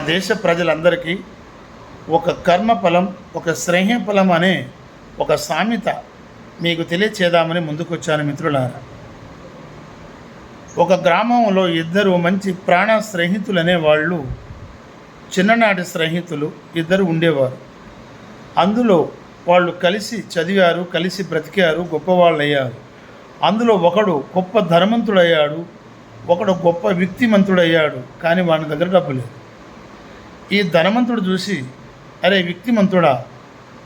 దేశ ప్రజలందరికీ ఒక కర్మఫలం, ఒక శ్రేయఫలం అనే ఒక సామెత మీకు తెలియచేద్దామని ముందుకొచ్చాను మిత్రులారా. ఒక గ్రామంలో ఇద్దరు మంచి ప్రాణ స్నేహితులు అనేవాళ్ళు, చిన్ననాటి స్నేహితులు ఇద్దరు ఉండేవారు. అందులో వాళ్ళు కలిసి చదివారు, కలిసి బ్రతికారు, గొప్పవాళ్ళు అయ్యారు. అందులో ఒకడు గొప్ప ధనవంతుడయ్యాడు, ఒకడు గొప్ప వ్యక్తిమంతుడయ్యాడు. కానీ వాని దగ్గర డబ్బు లేదు. ఈ ధనవంతుడు చూసి, అరే వ్యక్తిమంతుడా,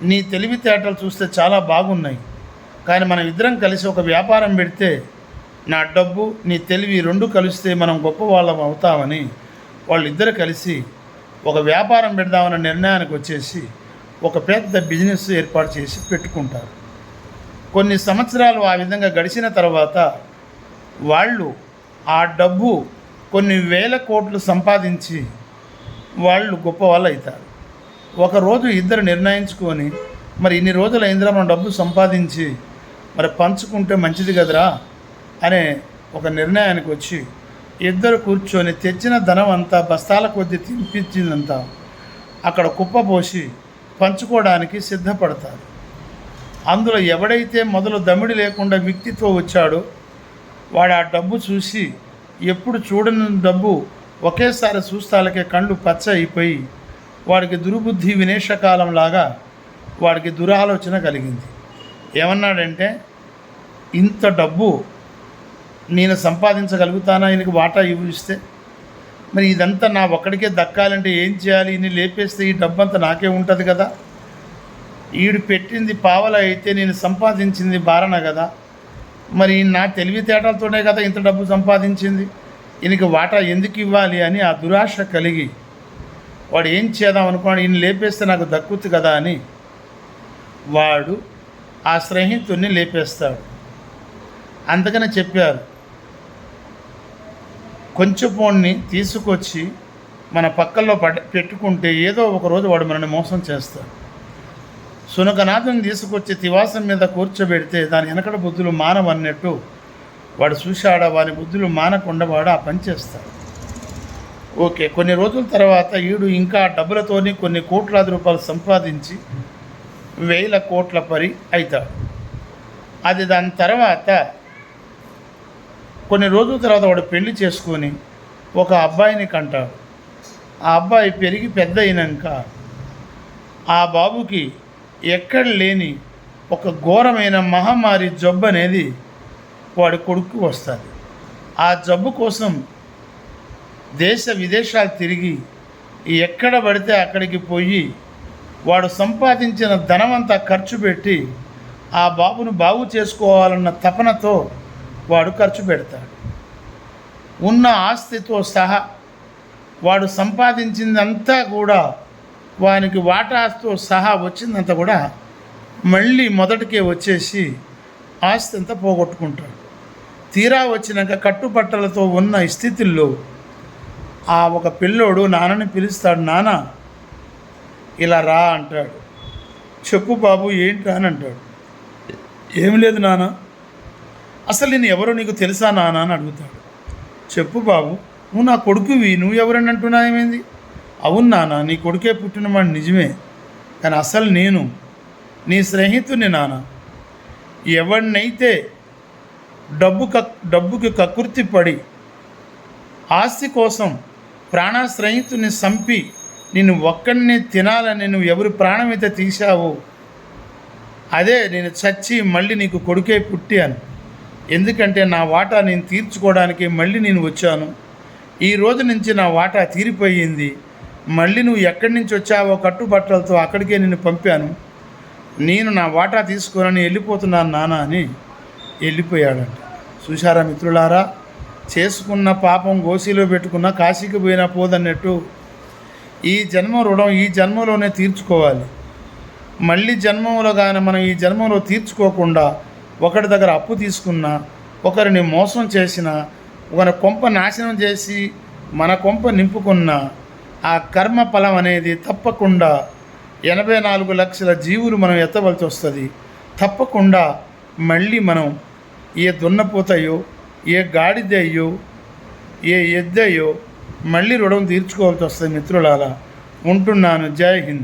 నీ తెలివితేటలు చూస్తే చాలా బాగున్నాయి, కానీ మనం ఇద్దరం కలిసి ఒక వ్యాపారం పెడితే నా డబ్బు నీ తెలివి రెండు కలిస్తే మనం గొప్ప వాళ్ళం అవుతామని వాళ్ళిద్దరు కలిసి ఒక వ్యాపారం పెడదామన్న నిర్ణయానికి వచ్చేసి ఒక పెద్ద బిజినెస్ ఏర్పాటు చేసి పెట్టుకుంటారు. కొన్ని సంవత్సరాలు ఆ విధంగా గడిచిన తర్వాత వాళ్ళు ఆ డబ్బు కొన్ని వేల కోట్లు సంపాదించి వాళ్ళు గొప్ప వాళ్ళు అవుతారు. ఒకరోజు ఇద్దరు నిర్ణయించుకొని, మరి ఇన్ని రోజులు అయిందిరా మనం డబ్బు సంపాదించి మరి పంచుకుంటే మంచిది కదరా అనే ఒక నిర్ణయానికి వచ్చి ఇద్దరు కూర్చొని తెచ్చిన ధనం అంతా బస్తాల కొద్దీ తినిపించిందంతా అక్కడ కుప్పపోసి పంచుకోవడానికి సిద్ధపడతారు. అందులో ఎవడైతే మొదలు దమిడి లేకుండా వ్యక్తితో వచ్చాడో వాడు ఆ డబ్బు చూసి, ఎప్పుడు చూడని డబ్బు ఒకేసారి చూస్తాలకే కళ్ళు పచ్చ అయిపోయి వాడికి దుర్బుద్ధి వినేశకాలంలాగా వాడికి దురాలోచన కలిగింది. ఏమన్నాడంటే, ఇంత డబ్బు నేను సంపాదించగలుగుతానా, ఈయనకి వాటా ఇస్తే, మరి ఇదంతా నా ఒక్కడికే దక్కాలంటే ఏం చేయాలి, ఇన్ని లేపేస్తే ఈ డబ్బంతా నాకే ఉంటుంది కదా, ఈడు పెట్టింది పావల అయితే నేను సంపాదించింది బారణ కదా, మరి నా తెలివితేటలతోనే కదా ఇంత డబ్బు సంపాదించింది, ఈయనకి వాటా ఎందుకు ఇవ్వాలి అని ఆ దురాశ కలిగి వాడు ఏం చేద్దాం అనుకున్నాడు, ఈయన లేపేస్తే నాకు దక్కుతుంది కదా అని వాడు ఆ స్నేహితుడిని లేపేస్తాడు. అందుకనే చెప్పారు, కొంచెం పోన్ని తీసుకొచ్చి మన పక్కల్లో పెట్టుకుంటే ఏదో ఒకరోజు వాడు మనల్ని మోసం చేస్తాడు. సునకనాథం తీసుకొచ్చి తివాసం మీద కూర్చోబెడితే దాని వెనకడ బుద్ధులు మానవన్నట్టు వాడు చూశాడా, వాని బుద్ధులు మానకుండా వాడు ఆ పని చేస్తాడు. ఓకే, కొన్ని రోజుల తర్వాత ఈడు ఇంకా డబ్బులతోని కొన్ని కోట్లాది రూపాయలు సంపాదించి వేల కోట్ల పరి అవుతాడు. అది దాని తర్వాత కొన్ని రోజుల తర్వాత వాడు పెళ్లి చేసుకొని ఒక అబ్బాయిని కంటాడు. ఆ అబ్బాయి పెరిగి పెద్ద అయినాక ఆ బాబుకి ఎక్కడ లేని ఒక ఘోరమైన మహమ్మారి జబ్బు అనేది వాడి కొడుకు వస్తుంది. ఆ జబ్బు కోసం దేశ విదేశాలు తిరిగి ఎక్కడ పడితే అక్కడికి పోయి వాడు సంపాదించిన ధనమంతా ఖర్చు పెట్టి ఆ బాబును బాగు చేసుకోవాలన్న తపనతో వాడు ఖర్చు పెడతాడు. ఉన్న ఆస్తితో సహా వాడు సంపాదించిందంతా కూడా, వానికి వాటాతో సహా వచ్చిందంతా కూడా మళ్ళీ మొదటికే వచ్చేసి ఆస్తి అంతా పోగొట్టుకుంటాడు. తీరా వచ్చినాక కట్టుబట్టలతో ఉన్న స్థితిలో ఆ ఒక పిల్లోడు నాన్నని పిలుస్తాడు. నాన్న ఇలా రా అంటాడు. చెప్పు బాబు ఏంటి అని అంటాడు. ఏమి లేదు నాన్న, అసలు నేను ఎవరో నీకు తెలుసా నాన్న అని అడుగుతాడు. చెప్పు బాబు, నువ్వు నా కొడుకువి, నువ్వు ఎవరని అంటున్నావు, ఏమైంది? అవును నాన్న, నీ కొడుకే పుట్టినవాడు నిజమే, కానీ అసలు నేను నీ స్నేహితుడిని నాన్న. ఎవరినైతే డబ్బుకి కకృతి పడి ఆస్తి కోసం ప్రాణ స్నేహితుడిని చంపి నేను ఒక్కడిని తినాలని నువ్వు ఎవరి ప్రాణమైతే తీశావో అదే నేను చచ్చి మళ్ళీ నీకు కొడుకే పుట్టాను. ఎందుకంటే నా వాటా నేను తీర్చుకోవడానికి మళ్ళీ నేను వచ్చాను. ఈ రోజు నుంచి నా వాటా తీరిపోయింది. మళ్ళీ నువ్వు ఎక్కడి నుంచి వచ్చావో కట్టుబట్టలతో అక్కడికే నిన్ను పంపాను. నేను నా వాటా తీసుకోనని వెళ్ళిపోతున్నాను నాన్న అని వెళ్ళిపోయాడంట. చూశారా మిత్రులారా, చేసుకున్న పాపం గోసిలో పెట్టుకున్న కాశీకి పోయినా పోదన్నట్టు ఈ జన్మ రుణం ఈ జన్మలోనే తీర్చుకోవాలి. మళ్ళీ జన్మలో కానీ మనం ఈ జన్మలో తీర్చుకోకుండా ఒకరి దగ్గర అప్పు తీసుకున్నా, ఒకరిని మోసం చేసిన, ఒకరి కొంప నాశనం చేసి మన కొంప నింపుకున్న ఆ కర్మ ఫలం అనేది తప్పకుండా 84 లక్షల జీవులు మనం ఎత్తవలసి వస్తుంది. తప్పకుండా మళ్ళీ మనం ఏ దున్నపోతాయో, ఏ గాడిదయ్యో, ఏ ఎద్దయ్యో మళ్ళీ రుణం తీర్చుకోవాల్సి వస్తుంది మిత్రులారా. ఉంటున్నాను. జై హింద్.